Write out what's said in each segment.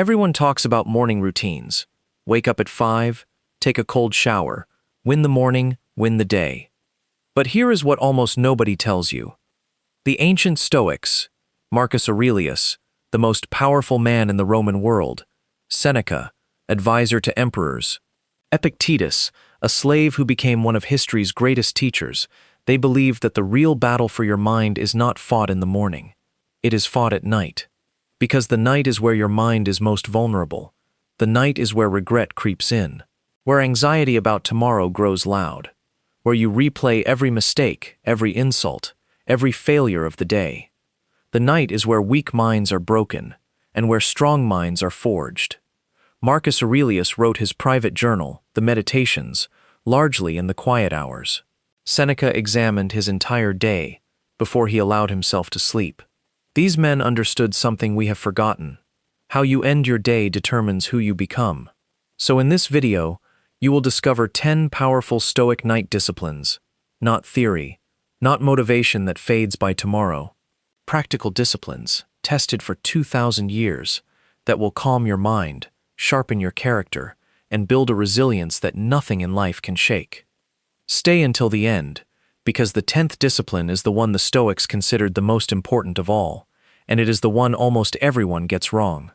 Everyone talks about morning routines. Wake up at 5, take a cold shower, win the morning, win the day. But here is what almost nobody tells you. The ancient Stoics, Marcus Aurelius, the most powerful man in the Roman world, Seneca, advisor to emperors, Epictetus, a slave who became one of history's greatest teachers, they believed that the real battle for your mind is not fought in the morning. It is fought at night. Because the night is where your mind is most vulnerable. The night is where regret creeps in, where anxiety about tomorrow grows loud, where you replay every mistake, every insult, every failure of the day. The night is where weak minds are broken, and where strong minds are forged. Marcus Aurelius wrote his private journal, the Meditations, largely in the quiet hours. Seneca examined his entire day before he allowed himself to sleep. These men understood something we have forgotten. How you end your day determines who you become. So in this video, you will discover 10 powerful Stoic night disciplines, not theory, not motivation that fades by tomorrow. Practical disciplines, tested for 2,000 years, that will calm your mind, sharpen your character, and build a resilience that nothing in life can shake. Stay until the end, because the 10th discipline is the one the Stoics considered the most important of all, and it is the one almost everyone gets wrong.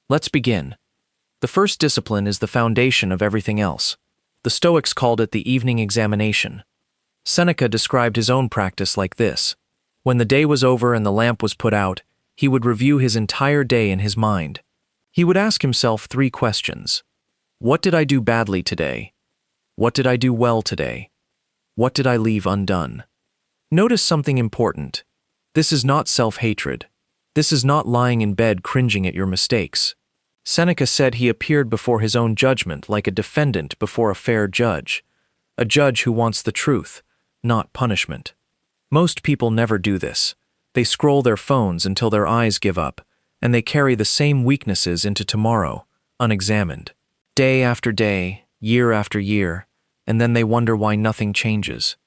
Let's begin. The first discipline is the foundation of everything else. The Stoics called it the evening examination. Seneca described his own practice like this. When the day was over and the lamp was put out, he would review his entire day in his mind. He would ask himself 3 questions. What did I do badly today? What did I do well today? What did I leave undone? Notice something important. This is not self-hatred. This is not lying in bed cringing at your mistakes. Seneca said he appeared before his own judgment like a defendant before a fair judge, a judge who wants the truth, not punishment. Most people never do this. They scroll their phones until their eyes give up, and they carry the same weaknesses into tomorrow, unexamined. Day after day, year after year, and then they wonder why nothing changes.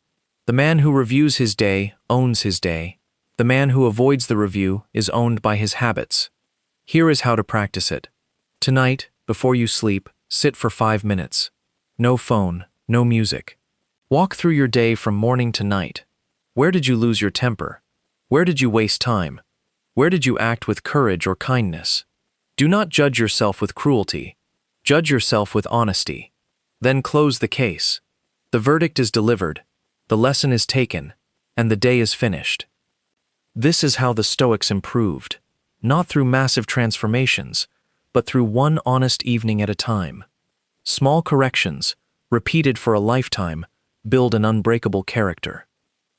The man who reviews his day owns his day. The man who avoids the review is owned by his habits. Here is how to practice it. Tonight, before you sleep, sit for 5 minutes. No phone, no music. Walk through your day from morning to night. Where did you lose your temper? Where did you waste time? Where did you act with courage or kindness? Do not judge yourself with cruelty. Judge yourself with honesty. Then close the case. The verdict is delivered, the lesson is taken, and the day is finished. This is how the Stoics improved, not through massive transformations, but through one honest evening at a time. Small corrections, repeated for a lifetime, build an unbreakable character.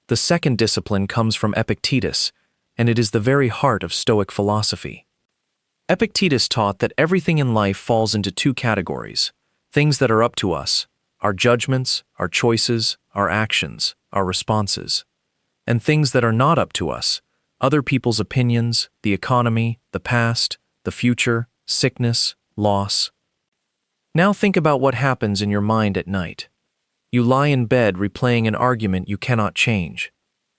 The second discipline comes from Epictetus, and it is the very heart of Stoic philosophy. Epictetus taught that everything in life falls into 2 categories: things that are up to us, our judgments, our choices, our actions, our responses, and things that are not up to us, other people's opinions, the economy, the past, the future, sickness, loss. Now think about what happens in your mind at night. You lie in bed replaying an argument you cannot change.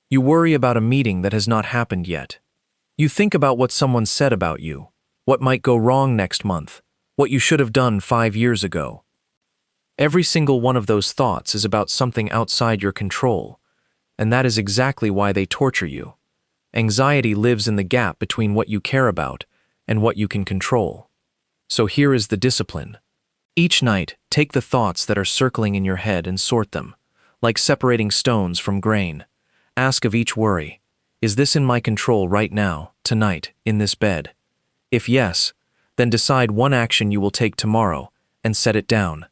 You worry about a meeting that has not happened yet. You think about what someone said about you, what might go wrong next month, what you should have done 5 years ago. Every single one of those thoughts is about something outside your control, and that is exactly why they torture you. Anxiety lives in the gap between what you care about and what you can control. So here is the discipline. Each night, take the thoughts that are circling in your head and sort them, like separating stones from grain. Ask of each worry, is this in my control right now, tonight, in this bed? If yes, then decide one action you will take tomorrow and set it down.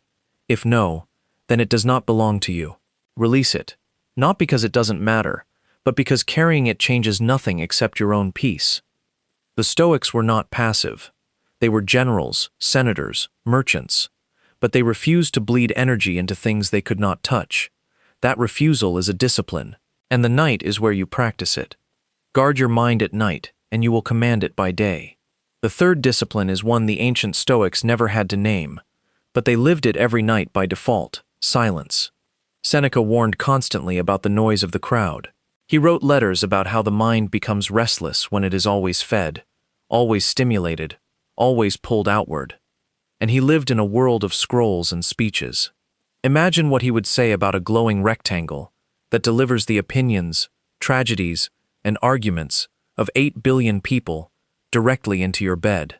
If no, then it does not belong to you. Release it, not because it doesn't matter, but because carrying it changes nothing except your own peace. The Stoics were not passive. They were generals, senators, merchants, but they refused to bleed energy into things they could not touch. That refusal is a discipline, and the night is where you practice it. Guard your mind at night, and you will command it by day. The third discipline is one the ancient Stoics never had to name, but they lived it every night by default: silence. Seneca warned constantly about the noise of the crowd. He wrote letters about how the mind becomes restless when it is always fed, always stimulated, always pulled outward. And he lived in a world of scrolls and speeches. Imagine what he would say about a glowing rectangle that delivers the opinions, tragedies, and arguments of 8 billion people directly into your bed.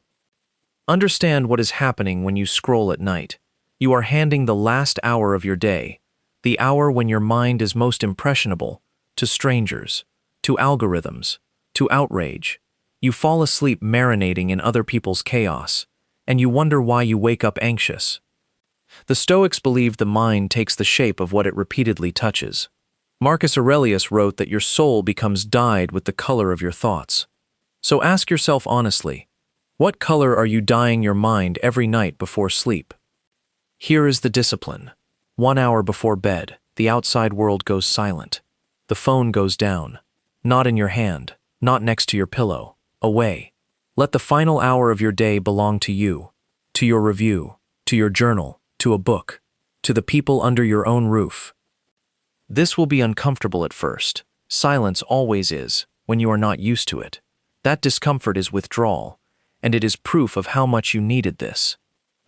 Understand what is happening when you scroll at night. You are handing the last hour of your day, the hour when your mind is most impressionable, to strangers, to algorithms, to outrage. You fall asleep marinating in other people's chaos, and you wonder why you wake up anxious. The Stoics believed the mind takes the shape of what it repeatedly touches. Marcus Aurelius wrote that your soul becomes dyed with the color of your thoughts. So ask yourself honestly, what color are you dyeing your mind every night before sleep? Here is the discipline. 1 hour before bed, the outside world goes silent. The phone goes down. Not in your hand, not next to your pillow, away. Let the final hour of your day belong to you, to your review, to your journal, to a book, to the people under your own roof. This will be uncomfortable at first. Silence always is, when you are not used to it. That discomfort is withdrawal, and it is proof of how much you needed this.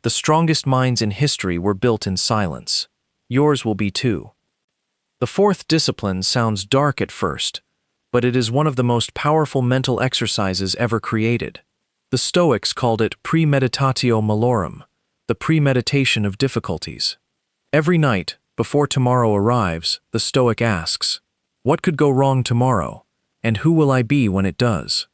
The strongest minds in history were built in silence. Yours will be too. The fourth discipline sounds dark at first, but it is one of the most powerful mental exercises ever created. The Stoics called it premeditatio malorum, the premeditation of difficulties. Every night, before tomorrow arrives, the Stoic asks, what could go wrong tomorrow, and who will I be when it does?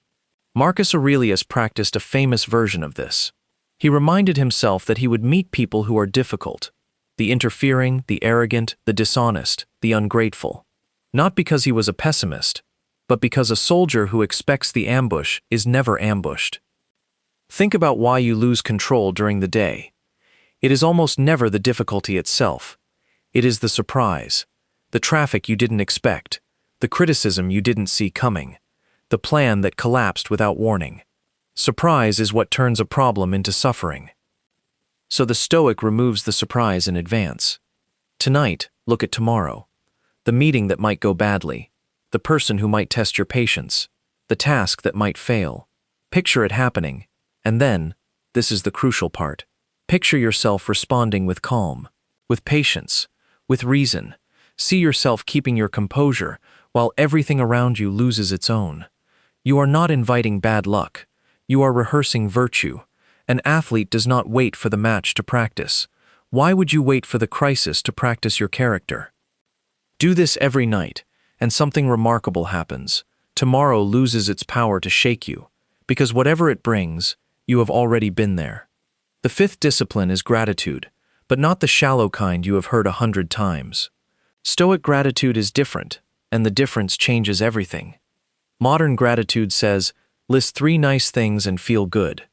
Marcus Aurelius practiced a famous version of this. He reminded himself that he would meet people who are difficult, the interfering, the arrogant, the dishonest, the ungrateful. Not because he was a pessimist, but because a soldier who expects the ambush is never ambushed. Think about why you lose control during the day. It is almost never the difficulty itself. It is the surprise, the traffic you didn't expect, the criticism you didn't see coming, the plan that collapsed without warning. Surprise is what turns a problem into suffering. So the Stoic removes the surprise in advance. Tonight, look at tomorrow. The meeting that might go badly, the person who might test your patience, the task that might fail. Picture it happening, and then, this is the crucial part, picture yourself responding with calm, with patience, with reason. See yourself keeping your composure while everything around you loses its own. You are not inviting bad luck. You are rehearsing virtue. An athlete does not wait for the match to practice. Why would you wait for the crisis to practice your character? Do this every night, and something remarkable happens. Tomorrow loses its power to shake you, because whatever it brings, you have already been there. The fifth discipline is gratitude, but not the shallow kind you have heard 100 times. Stoic gratitude is different, and the difference changes everything. Modern gratitude says, list 3 nice things and feel good.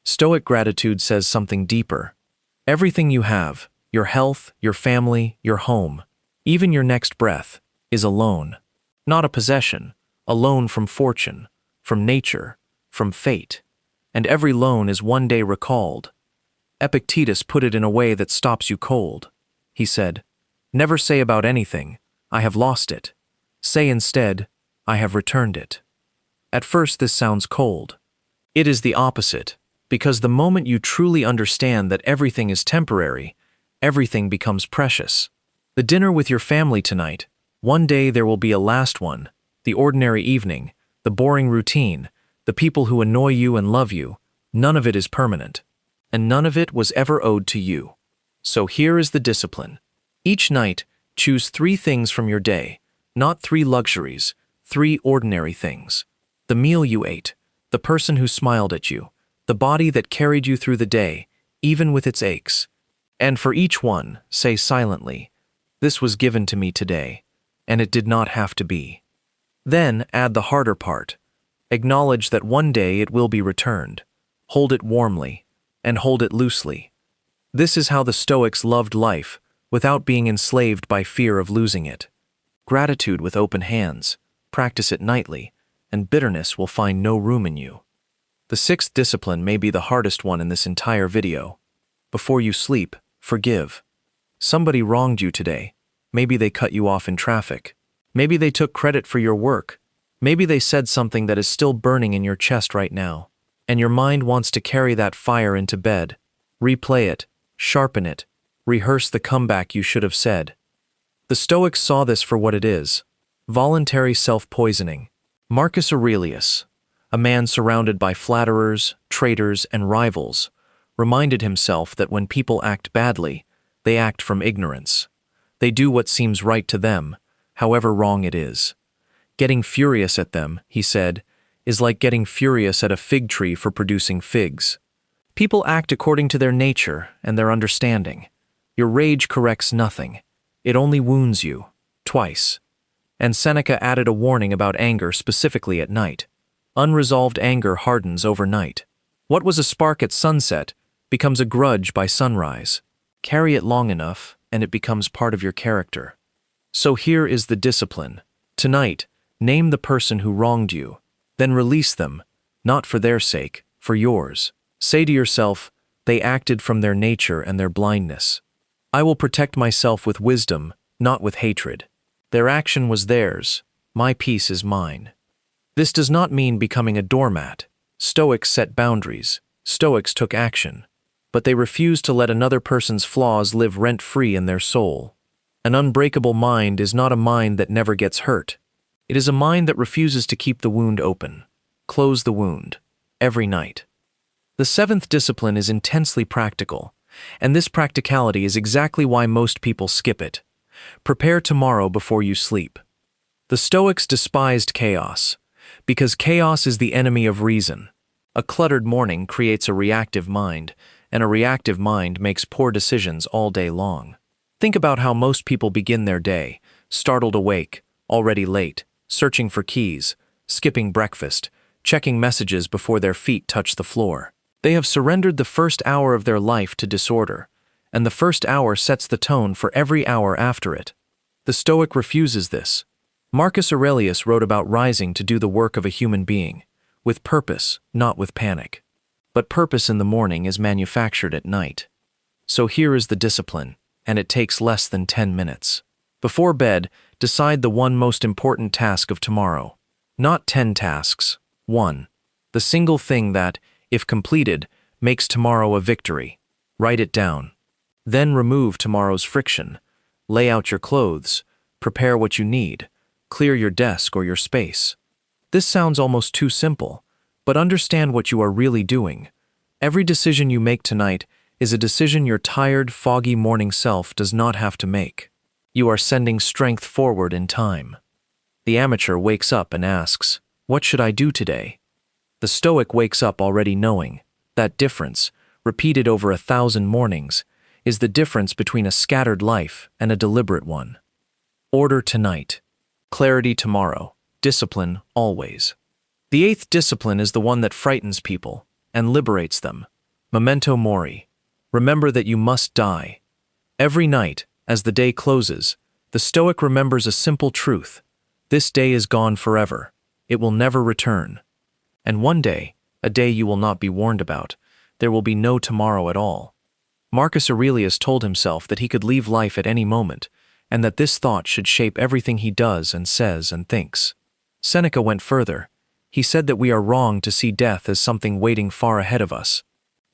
Stoic gratitude says something deeper. Everything you have, your health, your family, your home, even your next breath, is a loan. Not a possession, a loan from fortune, from nature, from fate. And every loan is one day recalled. Epictetus put it in a way that stops you cold. He said, never say about anything, I have lost it. Say instead, I have returned it. At first this sounds cold. It is the opposite, because the moment you truly understand that everything is temporary, everything becomes precious. The dinner with your family tonight, one day there will be a last one, the ordinary evening, the boring routine, the people who annoy you and love you, none of it is permanent. And none of it was ever owed to you. So here is the discipline. Each night, choose 3 things from your day, not 3 luxuries, 3 ordinary things. The meal you ate, the person who smiled at you, the body that carried you through the day, even with its aches. And for each one, say silently, this was given to me today, and it did not have to be. Then add the harder part. Acknowledge that one day it will be returned. Hold it warmly, and hold it loosely. This is how the Stoics loved life, without being enslaved by fear of losing it. Gratitude with open hands, practice it nightly, and bitterness will find no room in you. The sixth discipline may be the hardest one in this entire video. Before you sleep, forgive. Somebody wronged you today. Maybe they cut you off in traffic. Maybe they took credit for your work. Maybe they said something that is still burning in your chest right now. and your mind wants to carry that fire into bed, replay it, sharpen it, rehearse the comeback you should have said. The Stoics saw this for what it is: voluntary self-poisoning. Marcus Aurelius, a man surrounded by flatterers, traitors, and rivals, reminded himself that when people act badly, they act from ignorance. They do what seems right to them, however wrong it is. Getting furious at them, he said, is like getting furious at a fig tree for producing figs. People act according to their nature and their understanding. Your rage corrects nothing. It only wounds you, twice. And Seneca added a warning about anger specifically at night. Unresolved anger hardens overnight. What was a spark at sunset becomes a grudge by sunrise. Carry it long enough, and it becomes part of your character. So here is the discipline. Tonight, name the person who wronged you. Then release them, not for their sake, for yours. Say to yourself, they acted from their nature and their blindness. I will protect myself with wisdom, not with hatred. Their action was theirs. My peace is mine. This does not mean becoming a doormat. Stoics set boundaries. Stoics took action. But they refused to let another person's flaws live rent-free in their soul. An unbreakable mind is not a mind that never gets hurt. It is a mind that refuses to keep the wound open. Close the wound. Every night. The seventh discipline is intensely practical, and this practicality is exactly why most people skip it. Prepare tomorrow before you sleep. The Stoics despised chaos, because chaos is the enemy of reason. A cluttered morning creates a reactive mind, and a reactive mind makes poor decisions all day long. Think about how most people begin their day: startled awake, already late, searching for keys, skipping breakfast, checking messages before their feet touch the floor. They have surrendered the first hour of their life to disorder, and the first hour sets the tone for every hour after it. The Stoic refuses this. Marcus Aurelius wrote about rising to do the work of a human being, with purpose, not with panic. But purpose in the morning is manufactured at night. So here is the discipline, and it takes less than 10 minutes. Before bed, decide the one most important task of tomorrow. Not 10 tasks. 1. The single thing that, if completed, makes tomorrow a victory. Write it down. Then remove tomorrow's friction. Lay out your clothes. Prepare what you need. Clear your desk or your space. This sounds almost too simple, but understand what you are really doing. Every decision you make tonight is a decision your tired, foggy morning self does not have to make. You are sending strength forward in time. The amateur wakes up and asks, "What should I do today?" The Stoic wakes up already knowing. That difference, repeated over 1,000 mornings, is the difference between a scattered life and a deliberate one. Order tonight. Clarity tomorrow. Discipline always. The eighth discipline is the one that frightens people and liberates them. Memento mori. Remember that you must die. Every night, as the day closes, the Stoic remembers a simple truth. This day is gone forever. It will never return. And one day, a day you will not be warned about, there will be no tomorrow at all. Marcus Aurelius told himself that he could leave life at any moment, and that this thought should shape everything he does and says and thinks. Seneca went further. He said that we are wrong to see death as something waiting far ahead of us.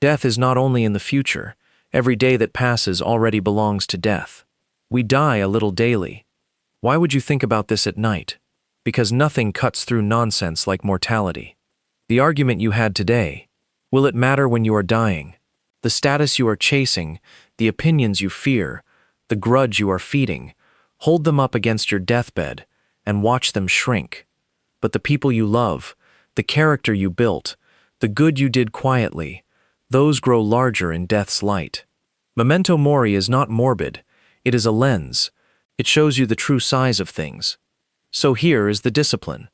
Death is not only in the future. Every day that passes already belongs to death. We die a little daily. Why would you think about this at night? Because nothing cuts through nonsense like mortality. The argument you had today, will it matter when you are dying? The status you are chasing, the opinions you fear, the grudge you are feeding, hold them up against your deathbed and watch them shrink. But the people you love, the character you built, the good you did quietly, those grow larger in death's light. Memento mori is not morbid, it is a lens. It shows you the true size of things. So here is the discipline.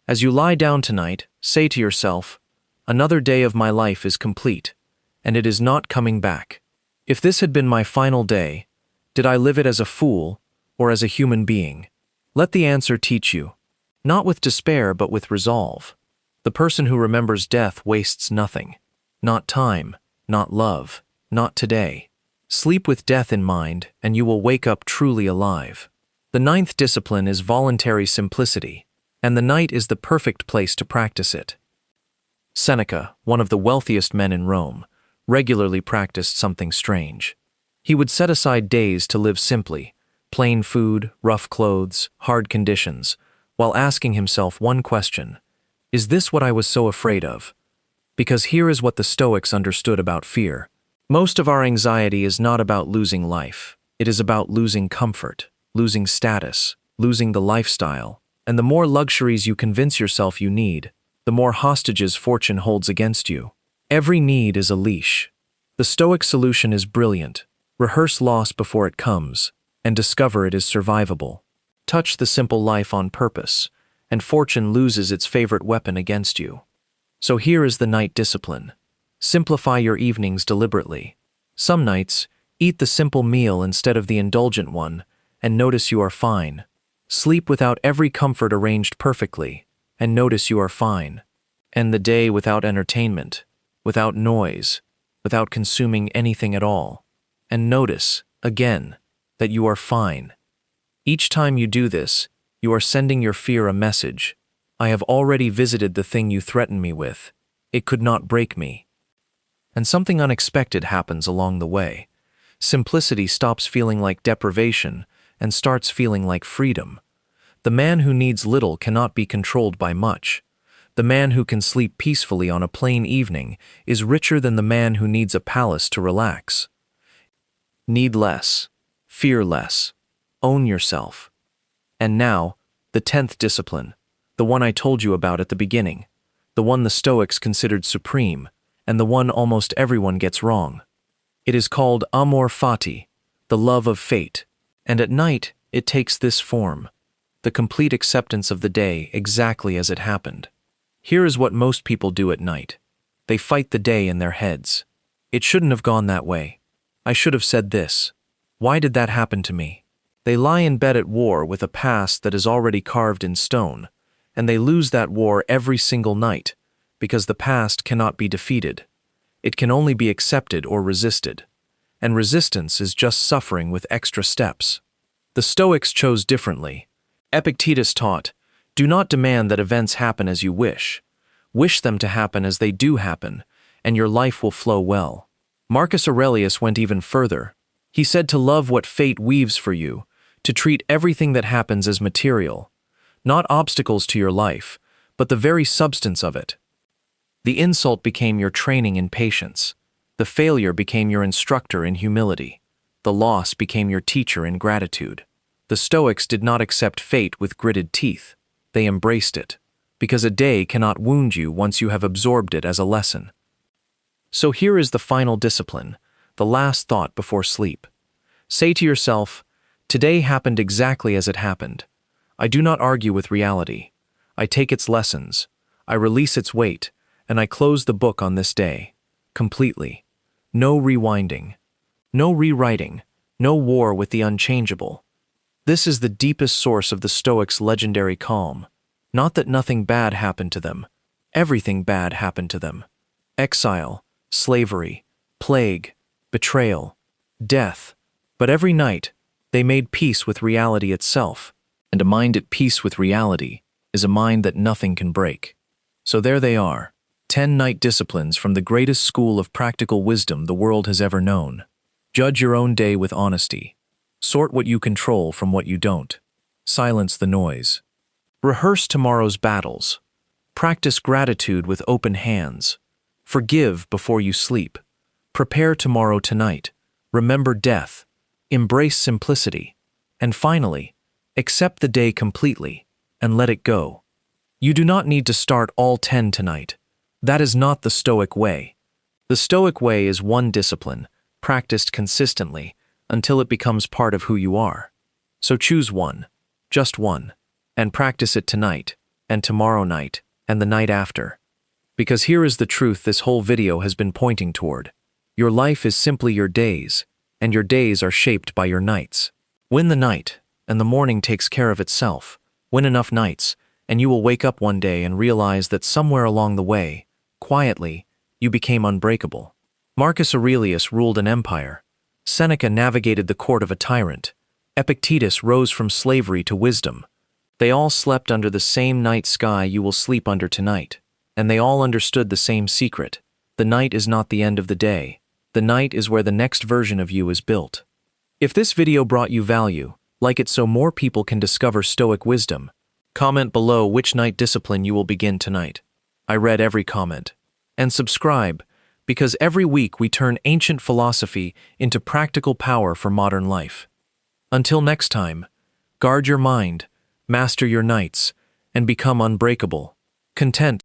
As you lie down tonight, say to yourself, "Another day of my life is complete, and it is not coming back. If this had been my final day, did I live it as a fool or as a human being?" Let the answer teach you. Not with despair, but with resolve. The person who remembers death wastes nothing. Not time, not love, not today. Sleep with death in mind, and you will wake up truly alive. The ninth discipline is voluntary simplicity, and the night is the perfect place to practice it. Seneca, one of the wealthiest men in Rome, regularly practiced something strange. He would set aside days to live simply, plain food, rough clothes, hard conditions, while asking himself one question: is this what I was so afraid of? Because here is what the Stoics understood about fear. Most of our anxiety is not about losing life. It is about losing comfort, losing status, losing the lifestyle, and the more luxuries you convince yourself you need, the more hostages fortune holds against you. Every need is a leash. The Stoic solution is brilliant. Rehearse loss before it comes, and discover it is survivable. Touch the simple life on purpose, and fortune loses its favorite weapon against you. So here is the night discipline. Simplify your evenings deliberately. Some nights, eat the simple meal instead of the indulgent one, and notice you are fine. Sleep without every comfort arranged perfectly, and notice you are fine. End the day without entertainment, without noise, without consuming anything at all, and notice, again, that you are fine. Each time you do this, you are sending your fear a message. I have already visited the thing you threaten me with. It could not break me. And something unexpected happens along the way. Simplicity stops feeling like deprivation and starts feeling like freedom. The man who needs little cannot be controlled by much. The man who can sleep peacefully on a plain evening is richer than the man who needs a palace to relax. Need less. Fear less. Own yourself. And now, the 10th discipline, the one I told you about at the beginning, the one the Stoics considered supreme, and the one almost everyone gets wrong. It is called amor fati, the love of fate, and at night it takes this form: the complete acceptance of the day exactly as it happened. Here is what most people do at night. They fight the day in their heads. It shouldn't have gone that way. I should have said this. Why did that happen to me? They lie in bed at war with a past that is already carved in stone, and they lose that war every single night, because the past cannot be defeated. It can only be accepted or resisted, and resistance is just suffering with extra steps. The Stoics chose differently. Epictetus taught, do not demand that events happen as you wish. Wish them to happen as they do happen, and your life will flow well. Marcus Aurelius went even further. He said to love what fate weaves for you, to treat everything that happens as material, not obstacles to your life, but the very substance of it. The insult became your training in patience. The failure became your instructor in humility. The loss became your teacher in gratitude. The Stoics did not accept fate with gritted teeth. They embraced it, because a day cannot wound you once you have absorbed it as a lesson. So here is the final discipline, the last thought before sleep. Say to yourself, today happened exactly as it happened. I do not argue with reality. I take its lessons. I release its weight, and I close the book on this day, completely. No rewinding. No rewriting. No war with the unchangeable. This is the deepest source of the Stoics' legendary calm. Not that nothing bad happened to them. Everything bad happened to them. Exile, slavery, plague, betrayal, death. But every night, they made peace with reality itself. And a mind at peace with reality is a mind that nothing can break. So there they are, 10 night disciplines from the greatest school of practical wisdom the world has ever known. Judge your own day with honesty. Sort what you control from what you don't. Silence the noise. Rehearse tomorrow's battles. Practice gratitude with open hands. Forgive before you sleep. Prepare tomorrow tonight. Remember death. Embrace simplicity. And finally, accept the day completely and let it go. You do not need to start all 10 tonight. That is not the Stoic way. The Stoic way is one discipline, practiced consistently, until it becomes part of who you are. So choose one, just one, and practice it tonight, and tomorrow night, and the night after. Because here is the truth this whole video has been pointing toward. Your life is simply your days, and your days are shaped by your nights. Win the night, and the morning takes care of itself. Win enough nights, and you will wake up one day and realize that somewhere along the way, quietly, you became unbreakable. Marcus Aurelius ruled an empire. Seneca navigated the court of a tyrant. Epictetus rose from slavery to wisdom. They all slept under the same night sky you will sleep under tonight. and they all understood the same secret. The night is not the end of the day. The night is where the next version of you is built. If this video brought you value, like it so more people can discover Stoic wisdom. Comment below which night discipline you will begin tonight. I read every comment. And subscribe, because every week we turn ancient philosophy into practical power for modern life. Until next time, guard your mind, master your nights, and become unbreakable. Content.